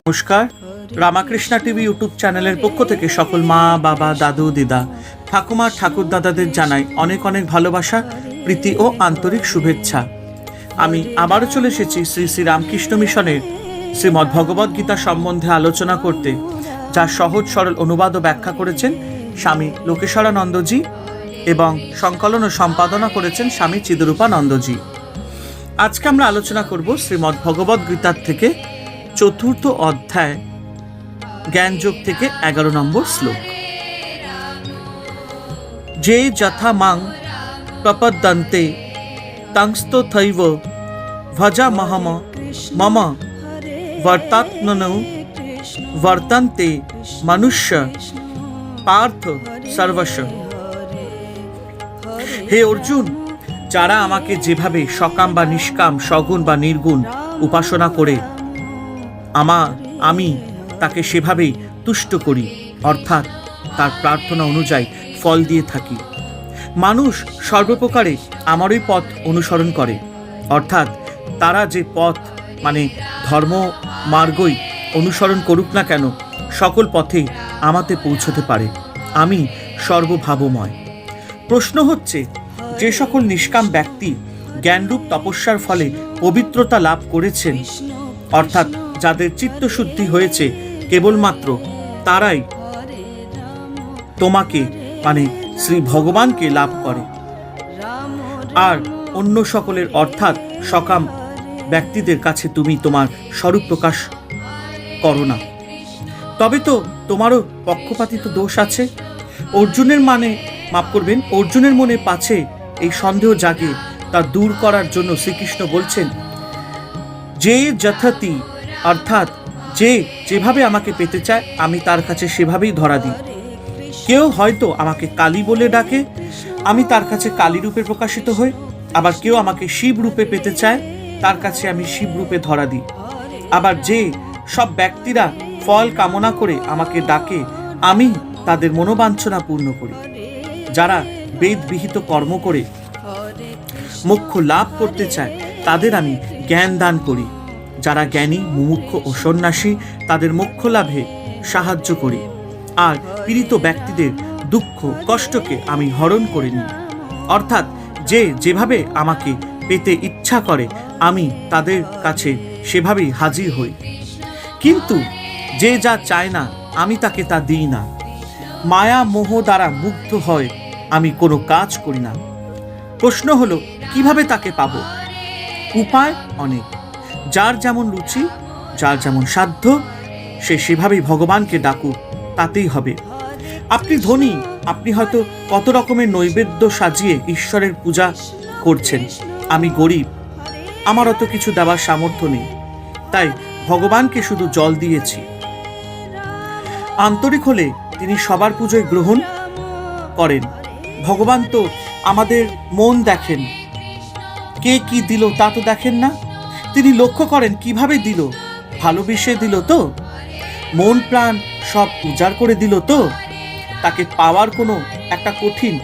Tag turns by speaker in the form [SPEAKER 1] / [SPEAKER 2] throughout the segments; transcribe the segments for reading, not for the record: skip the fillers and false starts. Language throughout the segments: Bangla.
[SPEAKER 1] নমস্কার, রামাকৃষ্ণা টিভি ইউটিউব চ্যানেলের পক্ষ থেকে সকল মা, বাবা, দাদু, দিদা, ঠাকুমা, ঠাকুর দাদাদের জানাই অনেক অনেক ভালোবাসা, প্রীতি ও আন্তরিক শুভেচ্ছা। আমি আবারও চলে এসেছি শ্রী শ্রী রামকৃষ্ণ মিশনের শ্রীমদ্ ভগবদ্ গীতা সম্বন্ধে আলোচনা করতে, যা সহজ সরল অনুবাদ ও ব্যাখ্যা করেছেন স্বামী লোকেশ্বরানন্দজি এবং সংকলন ও সম্পাদনা করেছেন স্বামী চিদরূপানন্দজি। আজকে আমরা আলোচনা করব শ্রীমদ্ ভগবদ্ গীতার থেকে চতুর্থ অধ্যায় জ্ঞানযোগ থেকে 11 নম্বর শ্লোক। যে যথা মাং প্রপদ্যন্তে তংস্তথৈব ভজামহম মম বর্তাত্মনৌ বর্তন্তে মনুষ্য পার্থ সর্বস্ব। হে অর্জুন, যারা আমাকে যেভাবে সকাম বা নিষ্কাম, সগুণ বা নির্গুণ উপাসনা করে আমি তাকে সেভাবেই তুষ্ট করি, অর্থাৎ তার প্রার্থনা অনুযায়ী ফল দিয়ে থাকি। মানুষ সর্বপ্রকারে আমারই পথ অনুসরণ করে, অর্থাৎ তারা যে পথ মানে ধর্ম মার্গই অনুসরণ করুক না কেন, সকল পথেই আমাতে পৌঁছতে পারে। আমি সর্বভাবময়। প্রশ্ন হচ্ছে, যে সকল নিষ্কাম ব্যক্তি জ্ঞানরূপ তপস্যার ফলে পবিত্রতা লাভ করেছেন, অর্থাৎ যাদের চিত্তশুদ্ধি হয়েছে, কেবলমাত্র তারাই তোমাকে মানে শ্রী ভগবানকে লাভ করে, আর অন্য সকলের অর্থাৎ সকাম ব্যক্তিদের কাছে তুমি তোমার স্বরূপ প্রকাশ করো না। তবে তো তোমারও পক্ষপাতিত দোষ আছে। অর্জুনের মনে পাছে এই সন্দেহ জাগে, তা দূর করার জন্য শ্রীকৃষ্ণ বলছেন, যে যথাতি অর্থাৎ যে যেভাবে আমাকে পেতে চায় আমি তার কাছে সেভাবেই ধরা দিই। কেউ হয়তো আমাকে কালী বলে ডাকে, আমি তার কাছে কালী রূপে প্রকাশিত হই। আবার কেউ আমাকে শিব রূপে পেতে চায়, তার কাছে আমি শিব রূপে ধরা দিই। আবার যে সব ব্যক্তিরা ফল কামনা করে আমাকে ডাকে, আমি তাদের মনোবাঞ্ছনা পূর্ণ করি। যারা বেদ বিহিত কর্ম করে মোক্ষ লাভ করতে চায়, তাদের আমি জ্ঞান দান করি। যারা জ্ঞানী, মুমুক্ষু ও সন্ন্যাসী, তাদের মোক্ষ লাভে সাহায্য করি। আর পীড়িত ব্যক্তিদের দুঃখ কষ্টকে আমি হরণ করে নিই। অর্থাৎ যে যেভাবে আমাকে পেতে ইচ্ছা করে, আমি তাদের কাছে সেভাবেই হাজির হই। কিন্তু যে যা চায় না, আমি তাকে তা দিই না। মায়া মোহ দ্বারা মুগ্ধ হয় আমি কোনো কাজ করি না। প্রশ্ন হলো, কিভাবে তাকে পাবো? উপায় অনেক। যার যেমন রুচি, যার যেমন সাধ্য, সে সেভাবেই ভগবানকে ডাকুক, তাতেই হবে। আপনি ধনী, আপনি হয়তো কত রকমের নৈবেদ্য সাজিয়ে ঈশ্বরের পূজা করছেন। আমি গরিব, আমার অত কিছু দেওয়ার সামর্থ্য নেই, তাই ভগবানকে শুধু জল দিয়েছি। আন্তরিক হলে তিনি সবার পুজোয় গ্রহণ করেন। ভগবান তো আমাদের মন দেখেন, কে কি দিল তা তো দেখেন না। তিনি লক্ষ্য করেন কিভাবে দিল, ভালোবেসে দিল তো, মন প্রাণ সব উজাড় করে দিল তো। তাকে পাওয়ার কোনো একটা কঠিন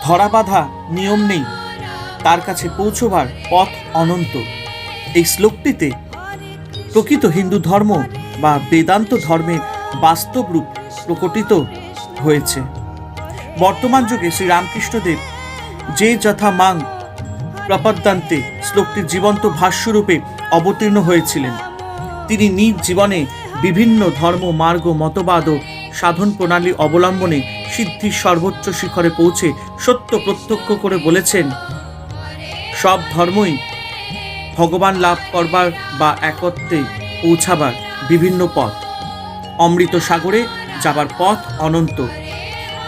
[SPEAKER 1] ধরা বাঁধা নিয়ম নেই, তার কাছে পৌঁছবার পথ অনন্ত। এই শ্লোকটিতে প্রকৃত হিন্দু ধর্ম বা বেদান্ত ধর্মের বাস্তব রূপ প্রকটিত হয়েছে। বর্তমান যুগে শ্রী রামকৃষ্ণদেব যে যথা মাং প্রপদ্যন্তে শ্লোকটির জীবন্ত ভাষ্যরূপে অবতীর্ণ হয়েছিলেন। তিনি নিজ জীবনে বিভিন্ন ধর্ম মার্গ, মতবাদ ও সাধন প্রণালী অবলম্বনে সিদ্ধির সর্বোচ্চ শিখরে পৌঁছে সত্য প্রত্যক্ষ করে বলেছেন, সব ধর্মই ভগবান লাভ করবার বা একত্বে পৌঁছাবার বিভিন্ন পথ। অমৃত সাগরে যাবার পথ অনন্ত,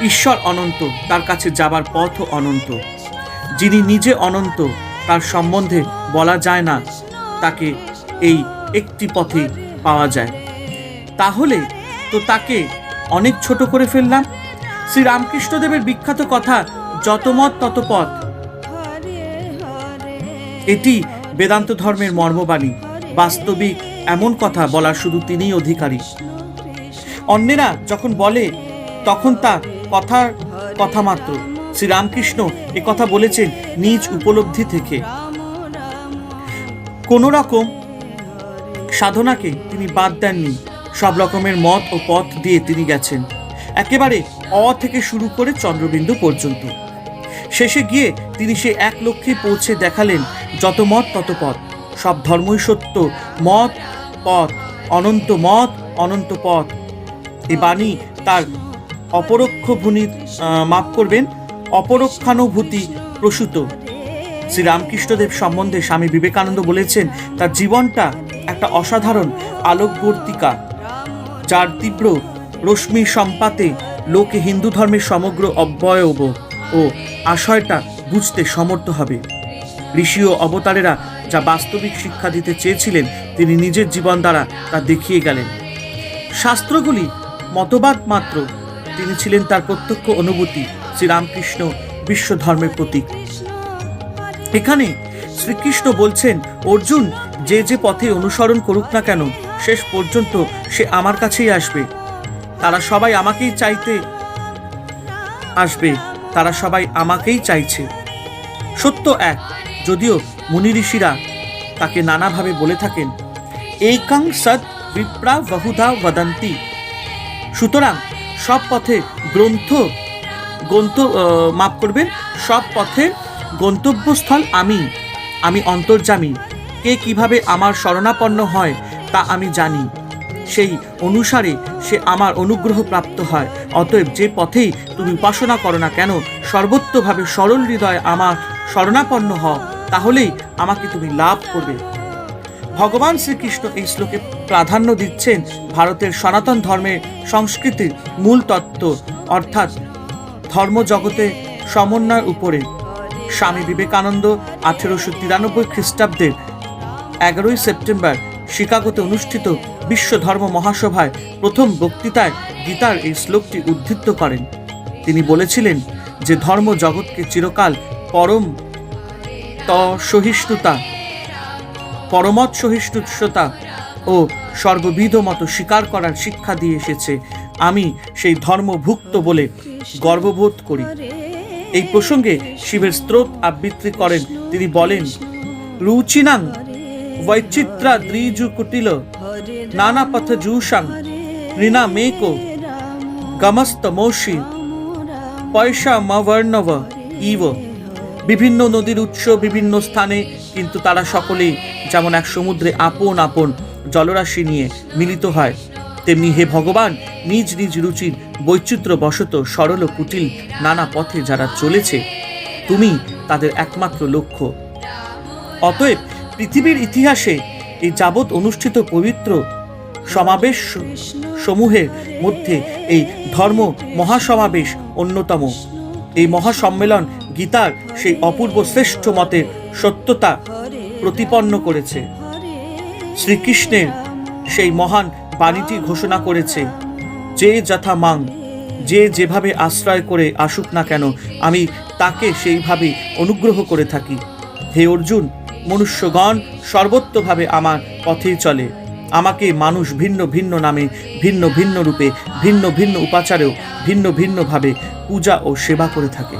[SPEAKER 1] ঈশ্বর অনন্ত, তার কাছে যাবার পথও অনন্ত। যিনি নিজে অনন্ত, তার সম্বন্ধে বলা যায় না, তাকে এই একটি পথে পাওয়া যায়। তাহলে তো তাকে অনেক ছোট করে ফেললাম। শ্রী রামকৃষ্ণদেবের বিখ্যাত কথা, যত মত তত পথ, এটি বেদান্ত ধর্মের মর্মবাণী। বাস্তবিক এমন কথা বলার শুধু তিনিই অধিকারী। অন্যেরা যখন বলে তখন তা কথার কথা মাত্র। শ্রীরামকৃষ্ণ এ কথা বলেছেন নিজ উপলব্ধি থেকে। কোনো রকম সাধনাকে তিনি বাদ দেননি। সব রকমের মত ও পথ দিয়ে তিনি গেছেন, একেবারে অ থেকে শুরু করে চন্দ্রবিন্দু পর্যন্ত। শেষে গিয়ে তিনি সে এক লক্ষ্যে পৌঁছে দেখালেন, যত মত তত পথ, সব ধর্মই সত্য, মত পথ, অনন্ত মত অনন্ত পথ। এই বাণী তার অপরোক্ষানুভূতি প্রসূত। শ্রী রামকৃষ্ণদেব সম্বন্ধে স্বামী বিবেকানন্দ বলেছেন, তার জীবনটা একটা অসাধারণ আলোকবর্তিকা, যার তীব্র রশ্মির সম্পাতে লোকে হিন্দু ধর্মের সমগ্র অবয়ব ও আশয়টা বুঝতে সমর্থ হবে। ঋষি ও অবতারেরা যা বাস্তবিক শিক্ষা দিতে চেয়েছিলেন, তিনি নিজের জীবন দ্বারা তা দেখিয়ে গেলেন। শাস্ত্রগুলি মতবাদ মাত্র, তিনি ছিলেন তার প্রত্যক্ষ অনুভূতি। শ্রীরামকৃষ্ণ বিশ্ব ধর্মের প্রতীক। এখানে শ্রীকৃষ্ণ বলছেন, অর্জুন যে যে পথে অনুসরণ করুক না কেন, শেষ পর্যন্ত সে আমার কাছেই আসবে। তারা সবাই আমাকেই চাইছে। সত্য এক, যদিও মুনি ঋষিরা তাকে নানাভাবে বলে থাকেন। এইকাং সৎ বিপ্রা বহুধা বদন্তি। সুতরাং সব পথে সব পথের গন্তব্যস্থল আমি অন্তর্যামী। কে কিভাবে আমার শরণাপন্ন হয় তা আমি জানি, সেই অনুসারে সে আমার অনুগ্রহ প্রাপ্ত হয়। অতএব যে পথেই তুমি উপাসনা করো না কেন, সর্বত্রভাবে সরল হৃদয় আমার শরণাপন্ন হও, তাহলেই আমাকে তুমি লাভ করবে। ভগবান শ্রীকৃষ্ণ এই শ্লোকে প্রাধান্য দিচ্ছেন ভারতের সনাতন ধর্মের সংস্কৃতির মূল তত্ত্ব, অর্থাৎ ধর্মজগতে সমন্বয়ের উপরে। স্বামী বিবেকানন্দ 1893 খ্রিস্টাব্দের 11 সেপ্টেম্বর শিকাগোতে অনুষ্ঠিত বিশ্ব ধর্ম মহাসভায় প্রথম বক্তৃতায় গীতার এই শ্লোকটি উদ্ধৃত করেন। তিনি বলেছিলেন যে ধর্ম জগৎকে চিরকাল পরমত সহিষ্ণুতা ও সর্ববিধ মত স্বীকার করার শিক্ষা দিয়ে এসেছে। আমি সেই ধর্মভুক্ত বলে গর্ববোধ করি। এই প্রসঙ্গে শিবের স্তোত্র আবৃত্তি করেন। তিনি বলেন, রুচিনাং বৈচিত্রা দ্রিজু কুটিল নানা পথ জুষাং ঋণা মেকো গমস্তমোষি পয়সা মবর্ণব ইব। বিভিন্ন নদীর উৎস বিভিন্ন স্থানে, কিন্তু তারা সকলেই যেমন এক সমুদ্রে আপন আপন জলরাশি নিয়ে মিলিত হয়, তেমনি হে ভগবান নিজ নিজ রুচির বৈচিত্র্য বশত সরল কুটিল নানা পথে যারা চলেছে, তুমি তাদের একমাত্র লক্ষ্য। অতএব পৃথিবীর ইতিহাসে এই যাবৎ অনুষ্ঠিত পবিত্র সমাবেশ সমূহের মধ্যে এই ধর্ম মহাসমাবেশ অন্যতম। এই মহাসম্মেলন গীতার সেই অপূর্ব শ্রেষ্ঠ মতের সত্যতা প্রতিপন্ন করেছে। শ্রীকৃষ্ণের সেই মহান বাণীটি ঘোষণা করেছে, যে যথা মাং, যে যেভাবে আশ্রয় করে আসুক না কেন, আমি তাকে সেইভাবে অনুগ্রহ করে থাকি। হে অর্জুন, মনুষ্যগণ সর্বত্রভাবে আমার পথেই চলে। আমাকে মানুষ ভিন্ন ভিন্ন নামে, ভিন্ন ভিন্ন রূপে, ভিন্ন ভিন্ন উপাচারেও ভিন্ন ভিন্নভাবে পূজা ও সেবা করে থাকে।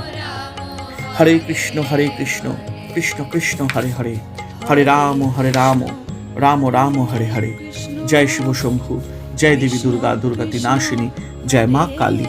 [SPEAKER 1] হরে কৃষ্ণ কৃষ্ণ কৃষ্ণ হরে হরে, হরে রাম রাম রাম হরে হরে। জয় শিব শম্ভু, জয় দেবী দুর্গা দুর্গাতি নাশিনী, জয় মা কালী।